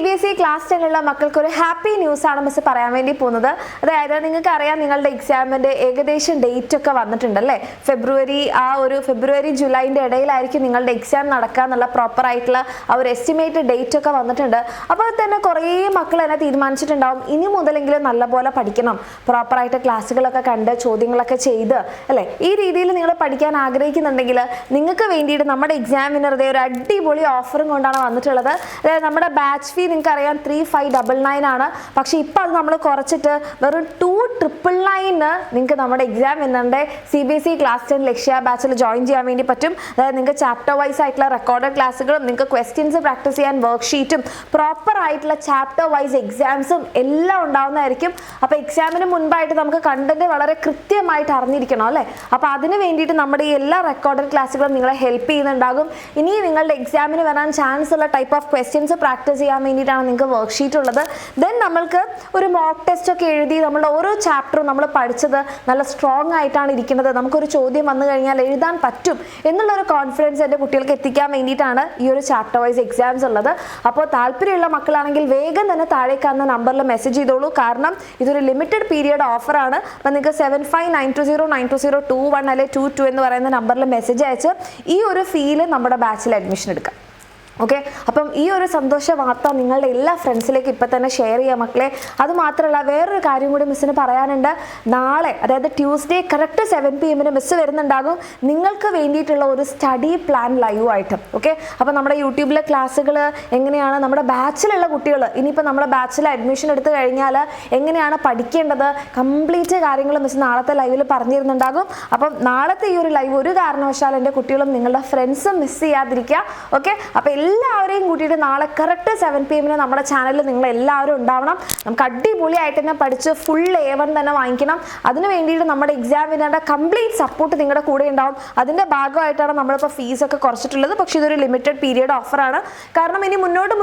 CBSE class 10 മക്കൾക്ക് ഒരു happy news ആണ് മിസ് പറയാൻ വേണ്ടി പോകുന്നത്. അതായത് നിങ്ങൾക്ക് അറിയാം നിങ്ങളുടെ എക്സാമിന്റെ ഏകദേശം ഡേറ്റ് ഒക്കെ വന്നിട്ടുണ്ടല്ലേ. ഫെബ്രുവരി ജൂലൈന്റെ ഇടയിലായിരിക്കും നിങ്ങളുടെ എക്സാം നടക്കുക എന്നുള്ള പ്രോപ്പർ ആയിട്ടുള്ള ആ ഒരു എസ്റ്റിമേറ്റഡ് ഡേറ്റ് ഒക്കെ വന്നിട്ടുണ്ട്. അപ്പോൾ തന്നെ കുറേ മക്കൾ തന്നെ തീരുമാനിച്ചിട്ടുണ്ടാവും ഇനി മുതലെങ്കിലും നല്ലപോലെ പഠിക്കണം, പ്രോപ്പറായിട്ട് ക്ലാസ്സുകളൊക്കെ കണ്ട് ചോദ്യങ്ങളൊക്കെ ചെയ്ത് അല്ലേ. ഈ രീതിയിൽ നിങ്ങൾ പഠിക്കാൻ ആഗ്രഹിക്കുന്നുണ്ടെങ്കിൽ നിങ്ങൾക്ക് വേണ്ടിയിട്ട് നമ്മുടെ എക്സാമിനറുടെ ഒരു അടിപൊളി ഓഫറും കൊണ്ടാണ് വന്നിട്ടുള്ളത്. അതായത് നമ്മുടെ ബാച്ച് ഫീ നിങ്ങൾക്ക് അറിയാം 3599 ആണ്. പക്ഷെ ഇപ്പോൾ അത് നമ്മൾ കുറച്ചിട്ട് വെറും 2999 നിങ്ങൾക്ക് നമ്മുടെ എക്സാമിനറിന്റെ CBSE ക്ലാസ് 10 ലക്ഷ്യ ബാച്ചിൽ ജോയിൻ ചെയ്യാൻ വേണ്ടി പറ്റും. അതായത് നിങ്ങൾക്ക് ചാപ്റ്റർ വൈസ് ആയിട്ടുള്ള റെക്കോർഡഡ് ക്ലാസ്സുകളും നിങ്ങൾക്ക് ക്വസ്റ്റ്യൻസ് പ്രാക്ടീസ് ചെയ്യാൻ വർക്ക്ഷീറ്റും പ്രോപ്പർ ആയിട്ടുള്ള ചാപ്റ്റർ വൈസ് എക്സാംസും എല്ലാം ഉണ്ടാവുന്നതായിരിക്കും. അപ്പോൾ എക്സാമിന് മുൻപായിട്ട് നമുക്ക് കണ്ടന്റ് വളരെ കൃത്യമായിട്ട് അറിഞ്ഞിരിക്കണം അല്ലേ. അപ്പോൾ അതിന് വേണ്ടിയിട്ട് നമ്മുടെ ഈ എല്ലാ റെക്കോർഡഡ് ക്ലാസ്സുകളും നിങ്ങളെ ഹെൽപ്പ് ചെയ്യുന്നുണ്ടാകും. ഇനി നിങ്ങളുടെ എക്സാമിന് വരാൻ ചാൻസ് ഉള്ള ടൈപ്പ് ഓഫ് ക്വസ്റ്റ്യൻസ് പ്രാക്ടീസ് ചെയ്യാൻ വേണ്ടിയിട്ടാണ് നിങ്ങൾക്ക് വർക്ക്ഷീറ്റ് ഉള്ളത്. ദെൻ നമ്മൾക്ക് ഒരു മോക്ക് ടെസ്റ്റ് ഒക്കെ എഴുതി നമ്മുടെ ഓരോ ചാപ്റ്ററും നമ്മൾ പഠിച്ചത് നല്ല സ്ട്രോങ് ആയിട്ടാണ് ഇരിക്കുന്നത്, നമുക്കൊരു ചോദ്യം വന്നു കഴിഞ്ഞാൽ എഴുതാൻ പറ്റും എന്നുള്ളൊരു കോൺഫിഡൻസ് എൻ്റെ കുട്ടികൾക്ക് എത്തിക്കാൻ വേണ്ടിയിട്ടാണ് ഈ ഒരു ചാപ്റ്റർ വൈസ് എക്സാംസ് ഉള്ളത്. അപ്പോൾ താല്പര്യമുള്ള മക്കളാണെങ്കിൽ വേഗം തന്നെ താഴെ കാണുന്ന നമ്പറിൽ മെസ്സേജ് ചെയ്തോളൂ. കാരണം ഇതൊരു ലിമിറ്റഡ് പീരിയഡ് ഓഫറാണ്. അപ്പോൾ നിങ്ങൾക്ക് 7592092021 അല്ലെങ്കിൽ 22 എന്ന് പറയുന്ന നമ്പറിൽ മെസ്സേജ് അയച്ച് ഈ ഒരു ഫീല് നമ്മുടെ ബാച്ചിൽ അഡ്മിഷൻ എടുക്കാം. ഓക്കെ, അപ്പം ഈ ഒരു സന്തോഷ വാർത്ത നിങ്ങളുടെ എല്ലാ ഫ്രണ്ട്സിലേക്ക് ഇപ്പം തന്നെ ഷെയർ ചെയ്യുക മക്കളെ. അതുമാത്രമല്ല വേറൊരു കാര്യം കൂടി മിസ്സിന് പറയാനുണ്ട്. നാളെ അതായത് ട്യൂസ്ഡേ കറക്റ്റ് 7 PM മിസ്സ് വരുന്നുണ്ടാകും നിങ്ങൾക്ക് വേണ്ടിയിട്ടുള്ള ഒരു സ്റ്റഡി പ്ലാൻ ലൈവ് ആയിട്ട്. ഓക്കെ, അപ്പം നമ്മുടെ യൂട്യൂബിലെ ക്ലാസ്സുകൾ എങ്ങനെയാണ് നമ്മുടെ ബാച്ചിലുള്ള കുട്ടികൾ ഇനിയിപ്പോൾ നമ്മുടെ ബാച്ചിൽ അഡ്മിഷൻ എടുത്തു കഴിഞ്ഞാൽ എങ്ങനെയാണ് പഠിക്കേണ്ടത് കംപ്ലീറ്റ് കാര്യങ്ങൾ മിസ് നാളത്തെ ലൈവിൽ പറഞ്ഞിരുന്നുണ്ടാകും. അപ്പം നാളത്തെ ഈ ഒരു ലൈവ് ഒരു കാരണവശാലും എൻ്റെ കുട്ടികളും നിങ്ങളുടെ ഫ്രണ്ട്സും മിസ് ചെയ്യാതിരിക്കുക. ഓക്കെ, അപ്പോൾ എല്ലാവരെയും കൂട്ടിയിട്ട് നാളെ കറക്റ്റ് 7 PM നമ്മുടെ ചാനലിൽ നിങ്ങൾ എല്ലാവരും ഉണ്ടാവണം. നമുക്ക് അടിപൊളിയായിട്ട് തന്നെ പഠിച്ച് ഫുൾ A1 തന്നെ വാങ്ങിക്കണം. അതിന് വേണ്ടിയിട്ട് നമ്മുടെ എക്സാമിനറുടെ കംപ്ലീറ്റ് സപ്പോർട്ട് നിങ്ങളുടെ കൂടെ ഉണ്ടാവും. അതിൻ്റെ ഭാഗമായിട്ടാണ് നമ്മളിപ്പോൾ ഫീസൊക്കെ കുറച്ചിട്ടുള്ളത്. പക്ഷേ ഇതൊരു ലിമിറ്റഡ് പീരിയഡ് ഓഫറാണ്. കാരണം ഇനി മുന്നോട്ട്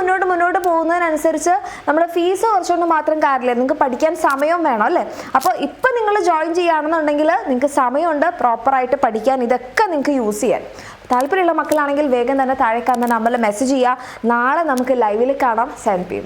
പോകുന്നതിനനുസരിച്ച് നമ്മുടെ ഫീസ് കുറച്ചുകൊണ്ട് മാത്രം കാര്യമില്ല, നിങ്ങൾക്ക് പഠിക്കാൻ സമയം വേണം അല്ലേ. അപ്പോൾ ഇപ്പം നിങ്ങൾ ജോയിൻ ചെയ്യുകയാണെന്നുണ്ടെങ്കിൽ നിങ്ങൾക്ക് സമയമുണ്ട് പ്രോപ്പറായിട്ട് പഠിക്കാൻ, ഇതൊക്കെ നിങ്ങൾക്ക് യൂസ് ചെയ്യാൻ. താല്പര്യമുള്ള മക്കളാണെങ്കിൽ വേഗം തന്നെ താഴെ കാണുന്ന നമ്പറിൽ മെസ്സേജ് ചെയ്യുക. നാളെ നമുക്ക് ലൈവിൽ കാണാം 7 PM.